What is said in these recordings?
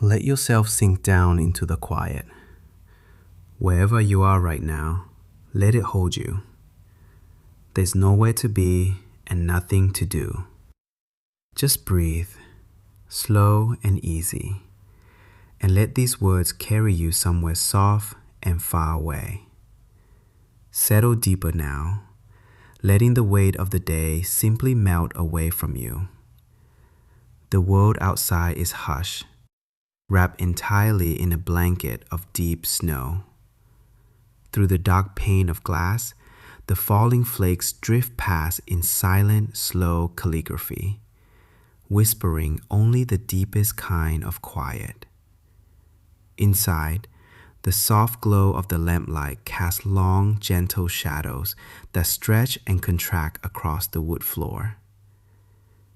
Let yourself sink down into the quiet. Wherever you are right now, let it hold you. There's nowhere to be and nothing to do. Just breathe, slow and easy, and let these words carry you somewhere soft and far away. Settle deeper now, letting the weight of the day simply melt away from you. The world outside is hushed, wrapped entirely in a blanket of deep snow. Through the dark pane of glass, the falling flakes drift past in silent, slow calligraphy, whispering only the deepest kind of quiet. Inside, the soft glow of the lamplight casts long, gentle shadows that stretch and contract across the wood floor.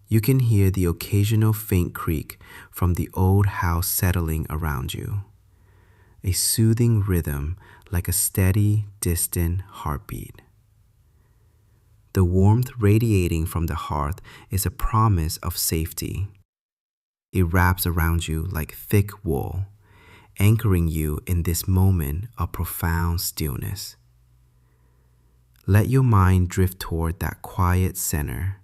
You can hear the occasional faint creak from the old house settling around you, a soothing rhythm like a steady, distant heartbeat. The warmth radiating from the hearth is a promise of safety. It wraps around you like thick wool, anchoring you in this moment of profound stillness. Let your mind drift toward that quiet center,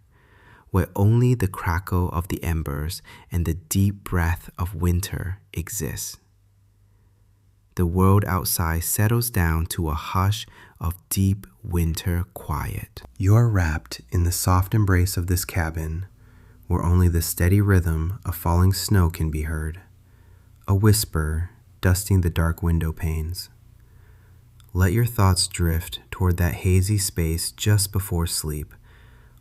where only the crackle of the embers and the deep breath of winter exist. The world outside settles down to a hush of deep winter quiet. You are wrapped in the soft embrace of this cabin, where only the steady rhythm of falling snow can be heard, a whisper dusting the dark window panes. Let your thoughts drift toward that hazy space just before sleep,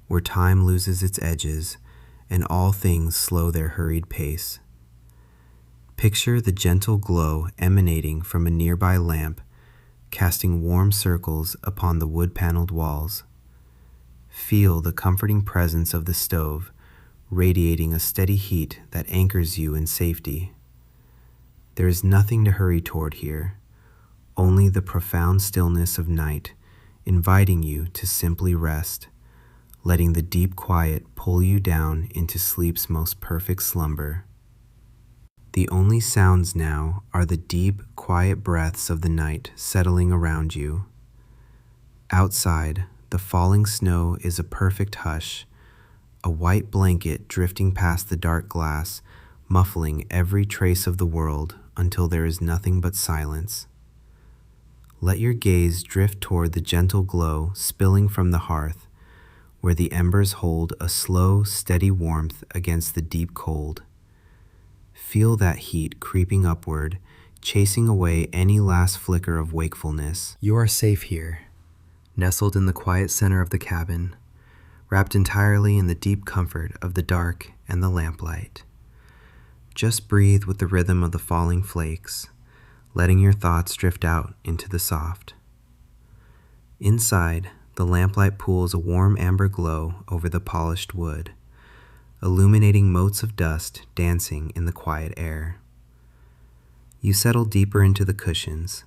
where time loses its edges and all things slow their hurried pace. Picture the gentle glow emanating from a nearby lamp, casting warm circles upon the wood-paneled walls. Feel the comforting presence of the stove, radiating a steady heat that anchors you in safety. There is nothing to hurry toward here, only the profound stillness of night, inviting you to simply rest, letting the deep quiet pull you down into sleep's most perfect slumber. The only sounds now are the deep, quiet breaths of the night settling around you. Outside, the falling snow is a perfect hush, a white blanket drifting past the dark glass, muffling every trace of the world until there is nothing but silence. Let your gaze drift toward the gentle glow spilling from the hearth, where the embers hold a slow, steady warmth against the deep cold. Feel that heat creeping upward, chasing away any last flicker of wakefulness. You are safe here, nestled in the quiet center of the cabin, wrapped entirely in the deep comfort of the dark and the lamplight. Just breathe with the rhythm of the falling flakes, letting your thoughts drift out into the soft. Inside, the lamplight pools a warm amber glow over the polished wood, illuminating motes of dust dancing in the quiet air. You settle deeper into the cushions,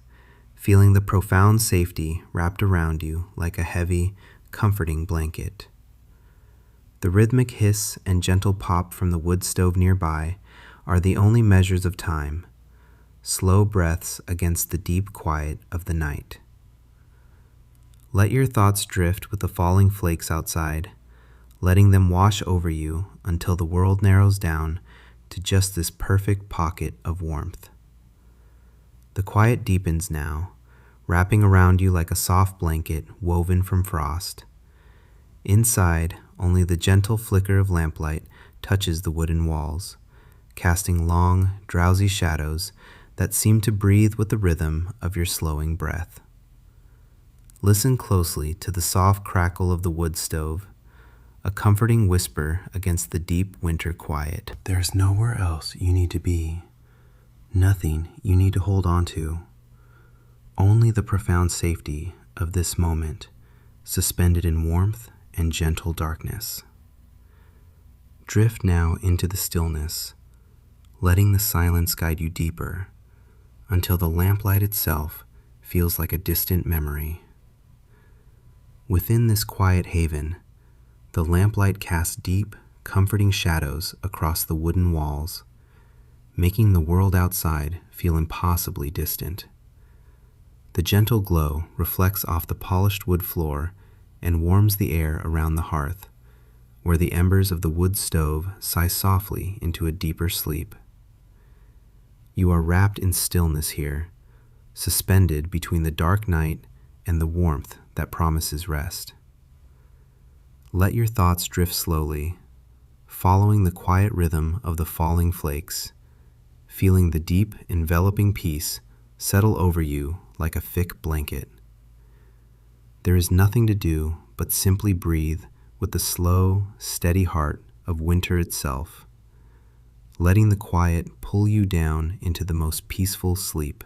feeling the profound safety wrapped around you like a heavy, comforting blanket. The rhythmic hiss and gentle pop from the wood stove nearby are the only measures of time, slow breaths against the deep quiet of the night. Let your thoughts drift with the falling flakes outside, letting them wash over you until the world narrows down to just this perfect pocket of warmth. The quiet deepens now, wrapping around you like a soft blanket woven from frost. Inside, only the gentle flicker of lamplight touches the wooden walls, casting long, drowsy shadows that seem to breathe with the rhythm of your slowing breath. Listen closely to the soft crackle of the wood stove, a comforting whisper against the deep winter quiet. There's nowhere else you need to be, nothing you need to hold on to, only the profound safety of this moment, suspended in warmth and gentle darkness. Drift now into the stillness, letting the silence guide you deeper, until the lamplight itself feels like a distant memory. Within this quiet haven, the lamplight casts deep, comforting shadows across the wooden walls, making the world outside feel impossibly distant. The gentle glow reflects off the polished wood floor and warms the air around the hearth, where the embers of the wood stove sigh softly into a deeper sleep. You are wrapped in stillness here, suspended between the dark night and the warmth that promises rest. Let your thoughts drift slowly, following the quiet rhythm of the falling flakes, feeling the deep, enveloping peace settle over you like a thick blanket. There is nothing to do but simply breathe with the slow, steady heart of winter itself, letting the quiet pull you down into the most peaceful sleep.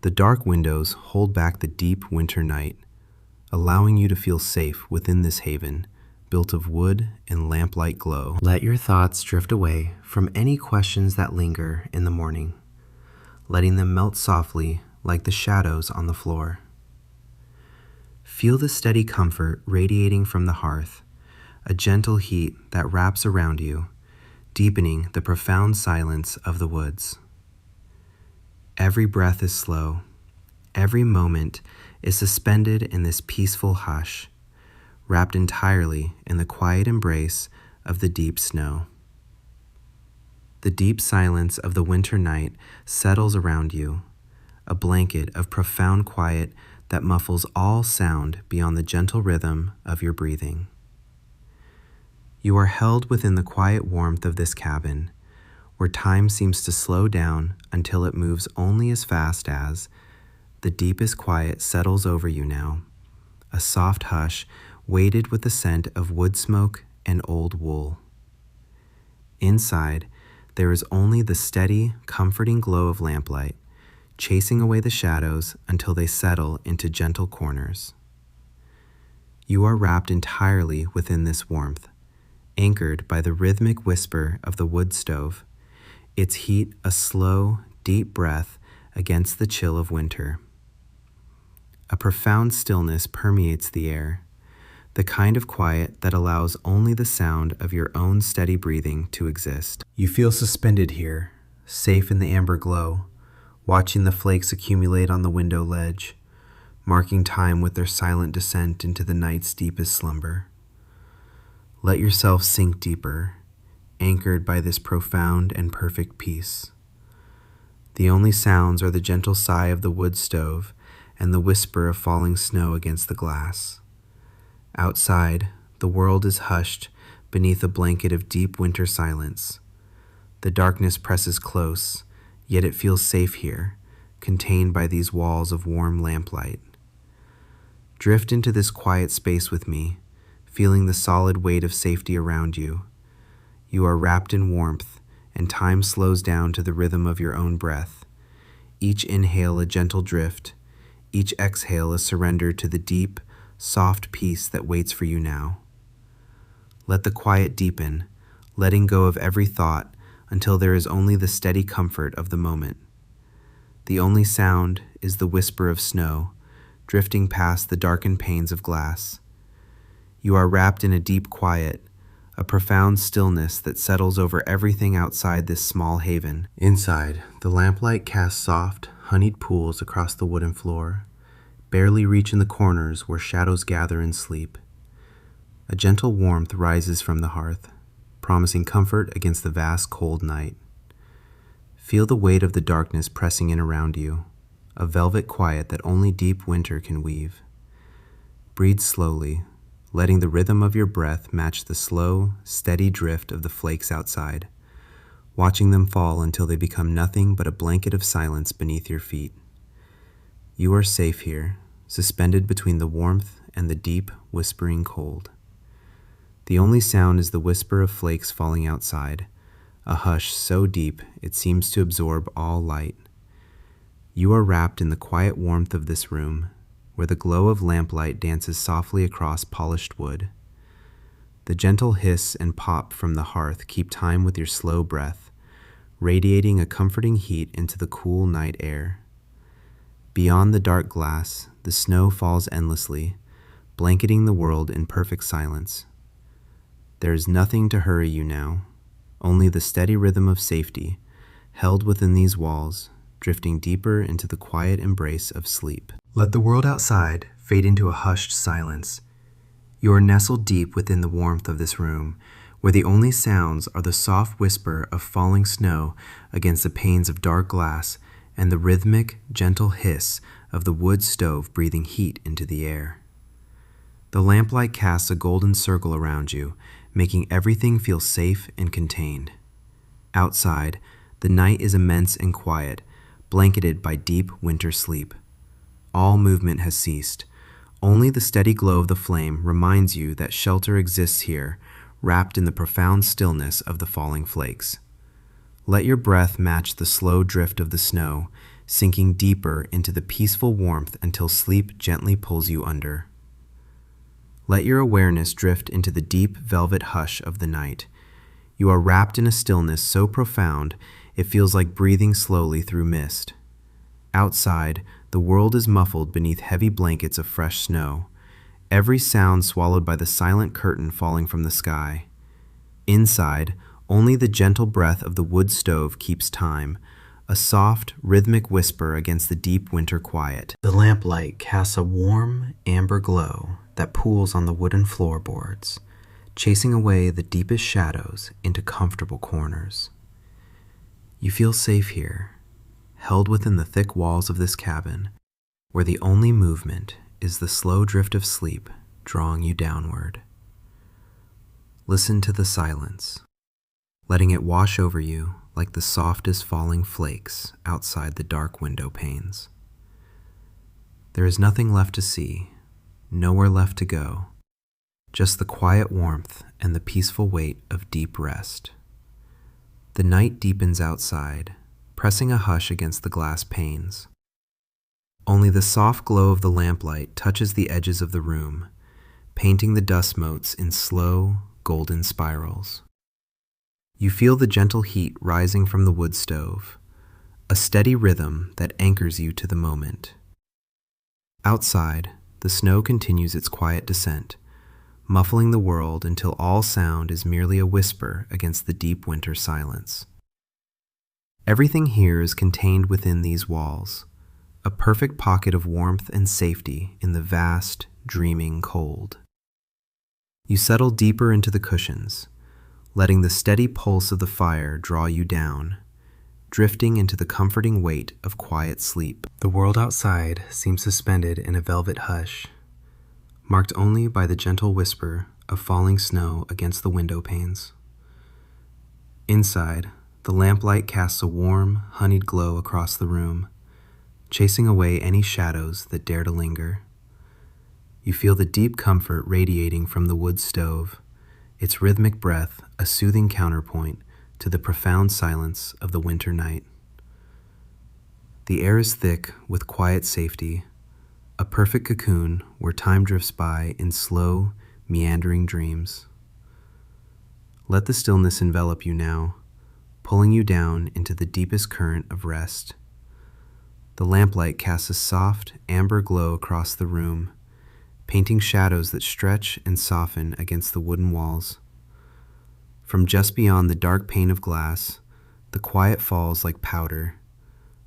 The dark windows hold back the deep winter night, allowing you to feel safe within this haven built of wood and lamplight glow. Let your thoughts drift away from any questions that linger in the morning, letting them melt softly like the shadows on the floor. Feel the steady comfort radiating from the hearth, a gentle heat that wraps around you, deepening the profound silence of the woods. Every breath is slow. Every moment is suspended in this peaceful hush, wrapped entirely in the quiet embrace of the deep snow. The deep silence of the winter night settles around you, a blanket of profound quiet that muffles all sound beyond the gentle rhythm of your breathing. You are held within the quiet warmth of this cabin, where time seems to slow down until it moves only as fast as the deepest quiet settles over you now, a soft hush weighted with the scent of wood smoke and old wool. Inside, there is only the steady, comforting glow of lamplight, chasing away the shadows until they settle into gentle corners. You are wrapped entirely within this warmth, anchored by the rhythmic whisper of the wood stove, its heat a slow, deep breath against the chill of winter. A profound stillness permeates the air, the kind of quiet that allows only the sound of your own steady breathing to exist. You feel suspended here, safe in the amber glow, watching the flakes accumulate on the window ledge, marking time with their silent descent into the night's deepest slumber. Let yourself sink deeper, anchored by this profound and perfect peace. The only sounds are the gentle sigh of the wood stove and the whisper of falling snow against the glass. Outside, the world is hushed beneath a blanket of deep winter silence. The darkness presses close, yet it feels safe here, contained by these walls of warm lamplight. Drift into this quiet space with me, feeling the solid weight of safety around you. You are wrapped in warmth, and time slows down to the rhythm of your own breath. Each inhale a gentle drift, each exhale a surrender to the deep, soft peace that waits for you now. Let the quiet deepen, letting go of every thought until there is only the steady comfort of the moment. The only sound is the whisper of snow, drifting past the darkened panes of glass. You are wrapped in a deep quiet, a profound stillness that settles over everything outside this small haven. Inside, the lamplight casts soft, honeyed pools across the wooden floor, barely reaching the corners where shadows gather in sleep. A gentle warmth rises from the hearth, promising comfort against the vast cold night. Feel the weight of the darkness pressing in around you, a velvet quiet that only deep winter can weave. Breathe slowly, letting the rhythm of your breath match the slow, steady drift of the flakes outside, watching them fall until they become nothing but a blanket of silence beneath your feet. You are safe here, suspended between the warmth and the deep, whispering cold. The only sound is the whisper of flakes falling outside, a hush so deep it seems to absorb all light. You are wrapped in the quiet warmth of this room, where the glow of lamplight dances softly across polished wood. The gentle hiss and pop from the hearth keep time with your slow breath, radiating a comforting heat into the cool night air. Beyond the dark glass, the snow falls endlessly, blanketing the world in perfect silence. There is nothing to hurry you now, only the steady rhythm of safety, held within these walls, drifting deeper into the quiet embrace of sleep. Let the world outside fade into a hushed silence. You are nestled deep within the warmth of this room, where the only sounds are the soft whisper of falling snow against the panes of dark glass and the rhythmic, gentle hiss of the wood stove breathing heat into the air. The lamplight casts a golden circle around you, making everything feel safe and contained. Outside, the night is immense and quiet, blanketed by deep winter sleep. All movement has ceased. Only the steady glow of the flame reminds you that shelter exists here, wrapped in the profound stillness of the falling flakes. Let your breath match the slow drift of the snow, sinking deeper into the peaceful warmth until sleep gently pulls you under. Let your awareness drift into the deep velvet hush of the night. You are wrapped in a stillness so profound it feels like breathing slowly through mist. Outside, the world is muffled beneath heavy blankets of fresh snow, every sound swallowed by the silent curtain falling from the sky. Inside, only the gentle breath of the wood stove keeps time, a soft, rhythmic whisper against the deep winter quiet. The lamplight casts a warm, amber glow that pools on the wooden floorboards, chasing away the deepest shadows into comfortable corners. You feel safe here, held within the thick walls of this cabin, where the only movement is the slow drift of sleep drawing you downward. Listen to the silence, letting it wash over you like the softest falling flakes outside the dark window panes. There is nothing left to see, nowhere left to go, just the quiet warmth and the peaceful weight of deep rest. The night deepens outside, pressing a hush against the glass panes. Only the soft glow of the lamplight touches the edges of the room, painting the dust motes in slow, golden spirals. You feel the gentle heat rising from the wood stove, a steady rhythm that anchors you to the moment. Outside, the snow continues its quiet descent, muffling the world until all sound is merely a whisper against the deep winter silence. Everything here is contained within these walls, a perfect pocket of warmth and safety in the vast, dreaming cold. You settle deeper into the cushions, letting the steady pulse of the fire draw you down, drifting into the comforting weight of quiet sleep. The world outside seems suspended in a velvet hush, marked only by the gentle whisper of falling snow against the window panes. Inside, the lamplight casts a warm, honeyed glow across the room, chasing away any shadows that dare to linger. You feel the deep comfort radiating from the wood stove, its rhythmic breath a soothing counterpoint to the profound silence of the winter night. The air is thick with quiet safety, a perfect cocoon where time drifts by in slow, meandering dreams. Let the stillness envelop you now, pulling you down into the deepest current of rest. The lamplight casts a soft, amber glow across the room, painting shadows that stretch and soften against the wooden walls. From just beyond the dark pane of glass, the quiet falls like powder,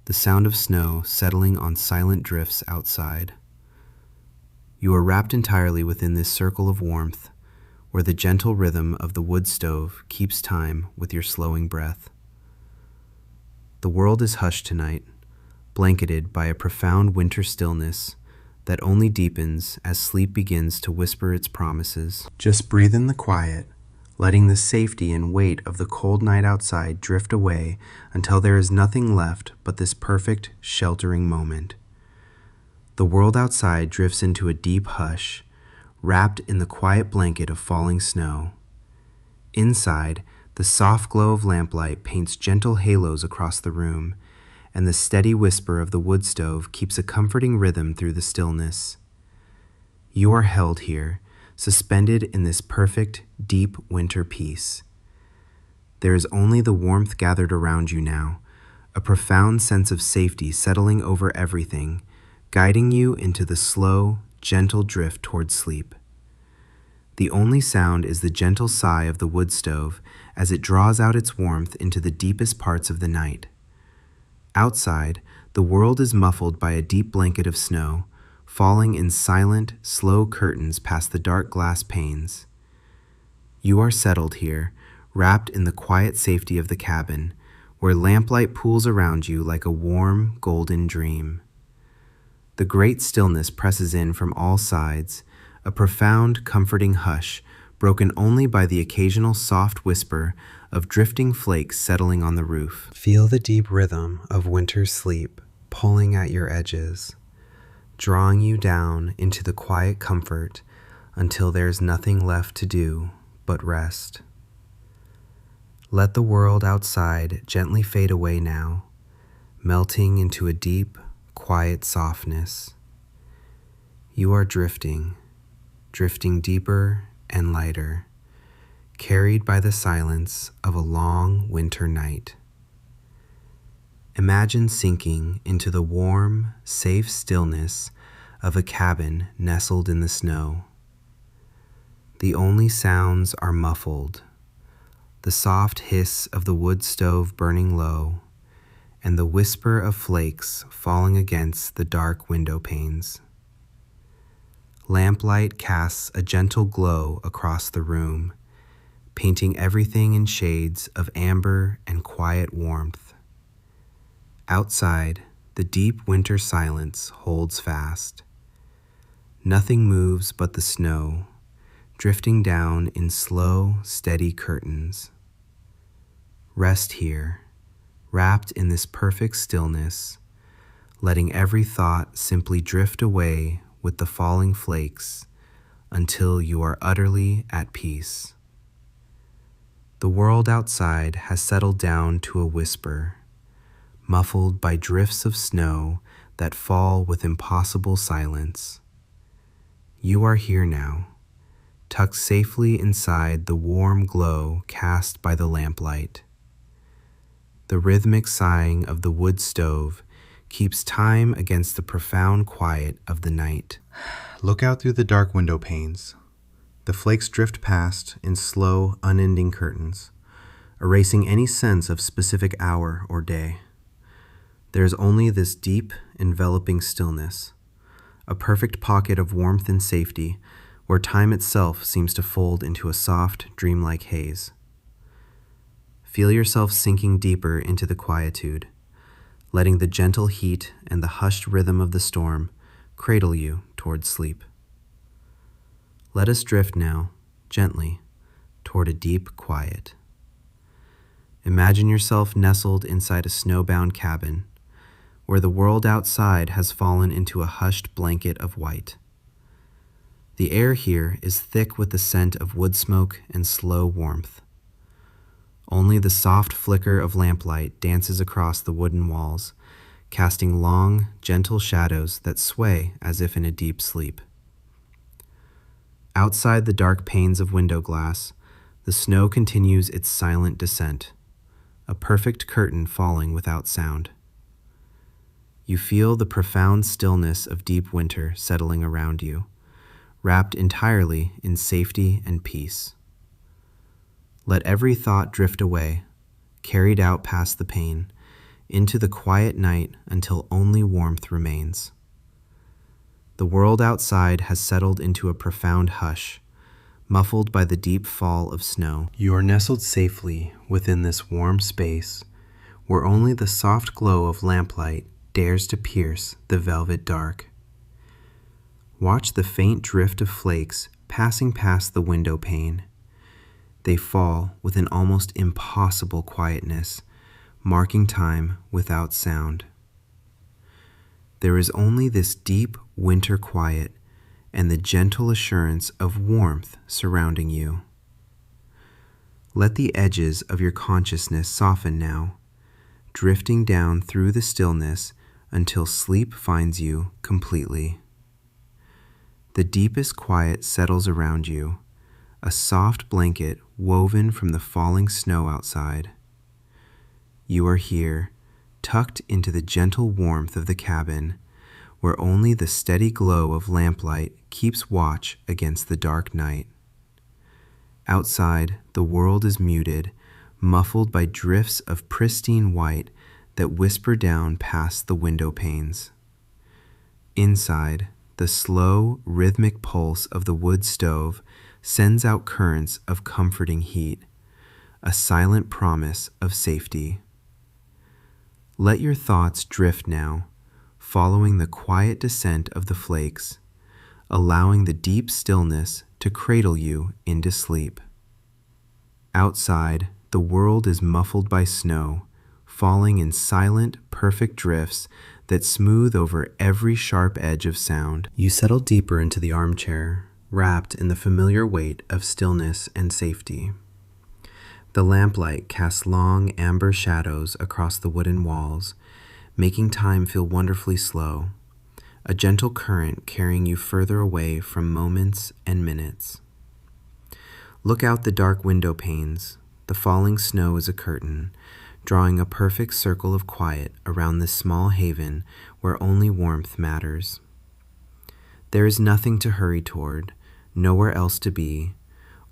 the sound of snow settling on silent drifts outside. You are wrapped entirely within this circle of warmth, where the gentle rhythm of the wood stove keeps time with your slowing breath. The world is hushed tonight, blanketed by a profound winter stillness that only deepens as sleep begins to whisper its promises. Just breathe in the quiet, letting the safety and weight of the cold night outside drift away until there is nothing left but this perfect, sheltering moment. The world outside drifts into a deep hush, wrapped in the quiet blanket of falling snow. Inside, the soft glow of lamplight paints gentle halos across the room, and the steady whisper of the wood stove keeps a comforting rhythm through the stillness. You are held here, suspended in this perfect, deep winter peace. There is only the warmth gathered around you now, a profound sense of safety settling over everything, guiding you into the slow, gentle drift toward sleep. The only sound is the gentle sigh of the wood stove as it draws out its warmth into the deepest parts of the night. Outside, the world is muffled by a deep blanket of snow, falling in silent, slow curtains past the dark glass panes. You are settled here, wrapped in the quiet safety of the cabin, where lamplight pools around you like a warm, golden dream. The great stillness presses in from all sides, a profound, comforting hush, broken only by the occasional soft whisper of drifting flakes settling on the roof. Feel the deep rhythm of winter's sleep pulling at your edges, drawing you down into the quiet comfort until there's nothing left to do but rest. Let the world outside gently fade away now, melting into a deep, quiet softness. You are drifting deeper and lighter, carried by the silence of a long winter night. Imagine sinking into the warm, safe stillness of a cabin nestled in the snow. The only sounds are muffled, the soft hiss of the wood stove burning low, and the whisper of flakes falling against the dark window panes. Lamplight casts a gentle glow across the room, painting everything in shades of amber and quiet warmth. Outside, the deep winter silence holds fast. Nothing moves but the snow, drifting down in slow, steady curtains. Rest here, wrapped in this perfect stillness, letting every thought simply drift away with the falling flakes until you are utterly at peace. The world outside has settled down to a whisper, muffled by drifts of snow that fall with impossible silence. You are here now, tucked safely inside the warm glow cast by the lamplight. The rhythmic sighing of the wood stove keeps time against the profound quiet of the night. Look out through the dark window panes. The flakes drift past in slow, unending curtains, erasing any sense of specific hour or day. There is only this deep, enveloping stillness, a perfect pocket of warmth and safety where time itself seems to fold into a soft, dreamlike haze. Feel yourself sinking deeper into the quietude, letting the gentle heat and the hushed rhythm of the storm cradle you toward sleep. Let us drift now, gently, toward a deep quiet. Imagine yourself nestled inside a snowbound cabin, where the world outside has fallen into a hushed blanket of white. The air here is thick with the scent of wood smoke and slow warmth. Only the soft flicker of lamplight dances across the wooden walls, casting long, gentle shadows that sway as if in a deep sleep. Outside the dark panes of window glass, the snow continues its silent descent, a perfect curtain falling without sound. You feel the profound stillness of deep winter settling around you, wrapped entirely in safety and peace. Let every thought drift away, carried out past the pane, into the quiet night until only warmth remains. The world outside has settled into a profound hush, muffled by the deep fall of snow. You are nestled safely within this warm space, where only the soft glow of lamplight dares to pierce the velvet dark. Watch the faint drift of flakes passing past the window pane. They fall with an almost impossible quietness, marking time without sound. There is only this deep winter quiet and the gentle assurance of warmth surrounding you. Let the edges of your consciousness soften now, drifting down through the stillness until sleep finds you completely. The deepest quiet settles around you, a soft blanket woven from the falling snow outside. You are here, tucked into the gentle warmth of the cabin, where only the steady glow of lamplight keeps watch against the dark night. Outside, the world is muted, muffled by drifts of pristine white that whisper down past the window panes. Inside, the slow, rhythmic pulse of the wood stove sends out currents of comforting heat, a silent promise of safety. Let your thoughts drift now, following the quiet descent of the flakes, allowing the deep stillness to cradle you into sleep. Outside, the world is muffled by snow, falling in silent, perfect drifts that smooth over every sharp edge of sound. You settle deeper into the armchair, wrapped in the familiar weight of stillness and safety. The lamplight casts long amber shadows across the wooden walls, making time feel wonderfully slow, a gentle current carrying you further away from moments and minutes. Look out the dark window panes. The falling snow is a curtain, drawing a perfect circle of quiet around this small haven where only warmth matters. There is nothing to hurry toward, nowhere else to be,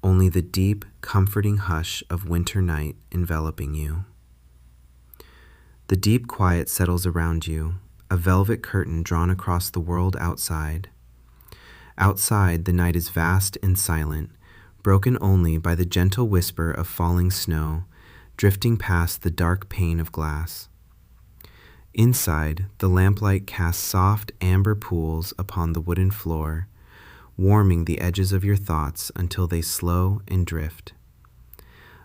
only the deep, comforting hush of winter night enveloping you. The deep quiet settles around you, a velvet curtain drawn across the world outside. Outside, the night is vast and silent, broken only by the gentle whisper of falling snow, drifting past the dark pane of glass. Inside, the lamplight casts soft amber pools upon the wooden floor, warming the edges of your thoughts until they slow and drift.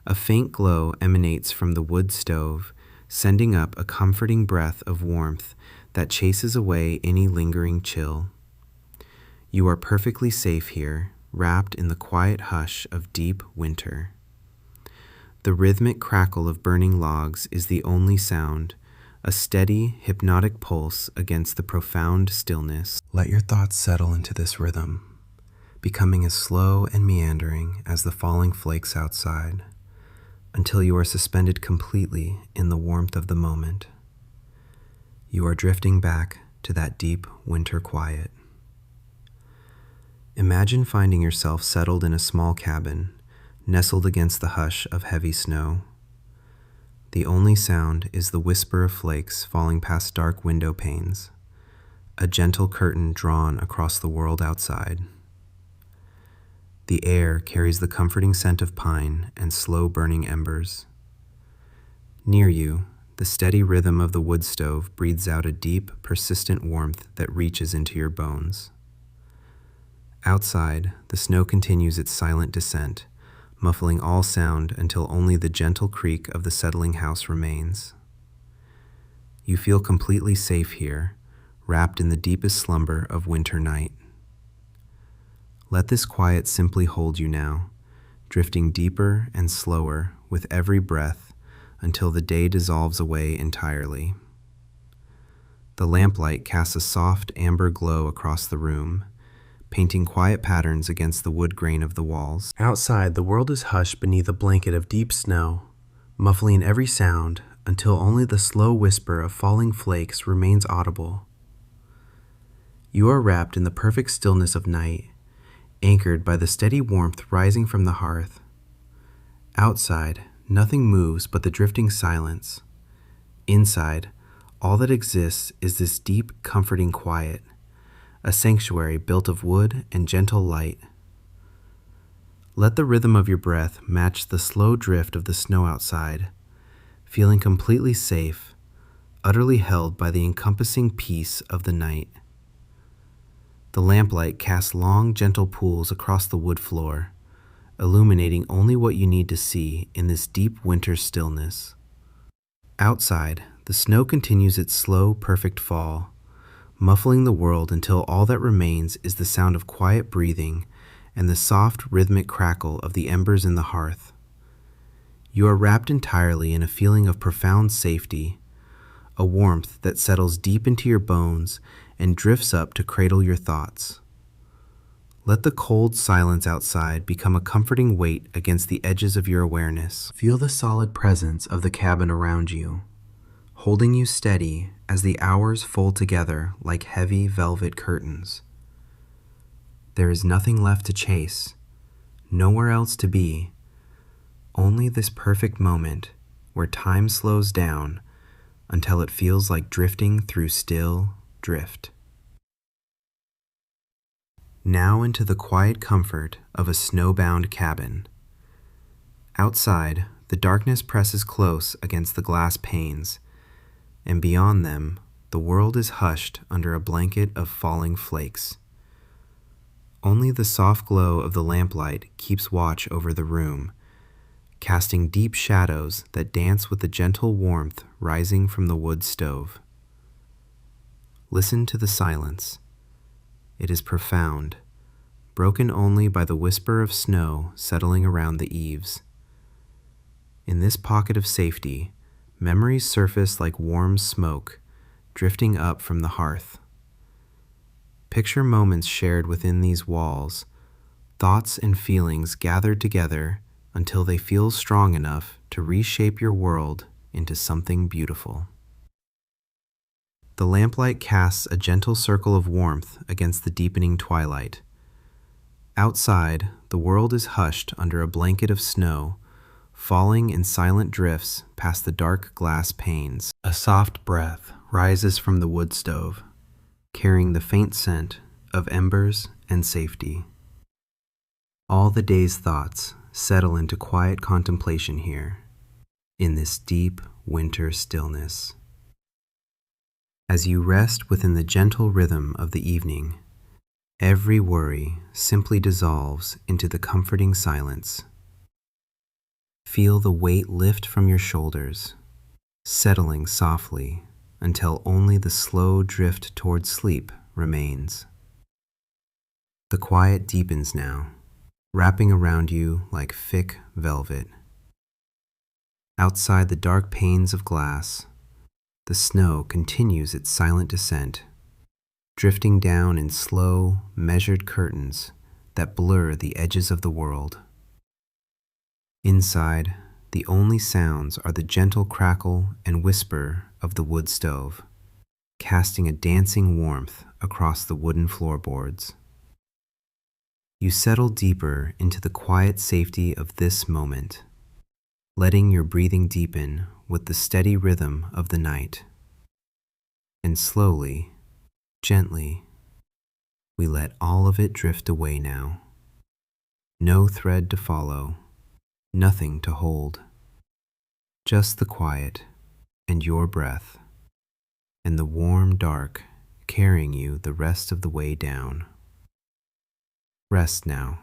A faint glow emanates from the wood stove, sending up a comforting breath of warmth that chases away any lingering chill. You are perfectly safe here, wrapped in the quiet hush of deep winter. The rhythmic crackle of burning logs is the only sound, a steady, hypnotic pulse against the profound stillness. Let your thoughts settle into this rhythm, becoming as slow and meandering as the falling flakes outside, until you are suspended completely in the warmth of the moment. You are drifting back to that deep winter quiet. Imagine finding yourself settled in a small cabin, nestled against the hush of heavy snow. The only sound is the whisper of flakes falling past dark window panes, a gentle curtain drawn across the world outside. The air carries the comforting scent of pine and slow-burning embers. Near you, the steady rhythm of the wood stove breathes out a deep, persistent warmth that reaches into your bones. Outside, the snow continues its silent descent, muffling all sound until only the gentle creak of the settling house remains. You feel completely safe here, wrapped in the deepest slumber of winter night. Let this quiet simply hold you now, drifting deeper and slower with every breath until the day dissolves away entirely. The lamplight casts a soft amber glow across the room, painting quiet patterns against the wood grain of the walls. Outside, the world is hushed beneath a blanket of deep snow, muffling every sound until only the slow whisper of falling flakes remains audible. You are wrapped in the perfect stillness of night, anchored by the steady warmth rising from the hearth. Outside, nothing moves but the drifting silence. Inside, all that exists is this deep, comforting quiet, a sanctuary built of wood and gentle light. Let the rhythm of your breath match the slow drift of the snow outside, feeling completely safe, utterly held by the encompassing peace of the night. The lamplight casts long, gentle pools across the wood floor, illuminating only what you need to see in this deep winter stillness. Outside, the snow continues its slow, perfect fall, muffling the world until all that remains is the sound of quiet breathing and the soft, rhythmic crackle of the embers in the hearth. You are wrapped entirely in a feeling of profound safety, a warmth that settles deep into your bones and drifts up to cradle your thoughts. Let the cold silence outside become a comforting weight against the edges of your awareness. Feel the solid presence of the cabin around you, holding you steady as the hours fold together like heavy velvet curtains. There is nothing left to chase, nowhere else to be, only this perfect moment where time slows down, until it feels like drifting through still drift. Now into the quiet comfort of a snowbound cabin. Outside, the darkness presses close against the glass panes, and beyond them, the world is hushed under a blanket of falling flakes. Only the soft glow of the lamplight keeps watch over the room, casting deep shadows that dance with the gentle warmth rising from the wood stove. Listen to the silence. It is profound, broken only by the whisper of snow settling around the eaves. In this pocket of safety, memories surface like warm smoke, drifting up from the hearth. Picture moments shared within these walls, thoughts and feelings gathered together until they feel strong enough to reshape your world into something beautiful. The lamplight casts a gentle circle of warmth against the deepening twilight. Outside, the world is hushed under a blanket of snow, falling in silent drifts past the dark glass panes. A soft breath rises from the wood stove, carrying the faint scent of embers and safety. All the day's thoughts settle into quiet contemplation here, in this deep winter stillness. As you rest within the gentle rhythm of the evening, every worry simply dissolves into the comforting silence. Feel the weight lift from your shoulders, settling softly until only the slow drift towards sleep remains. The quiet deepens now, wrapping around you like thick velvet. Outside the dark panes of glass, the snow continues its silent descent, drifting down in slow, measured curtains that blur the edges of the world. Inside, the only sounds are the gentle crackle and whisper of the wood stove, casting a dancing warmth across the wooden floorboards. You settle deeper into the quiet safety of this moment, letting your breathing deepen with the steady rhythm of the night. And slowly, gently, we let all of it drift away now. No thread to follow, nothing to hold. Just the quiet and your breath, and the warm dark carrying you the rest of the way down. Rest now,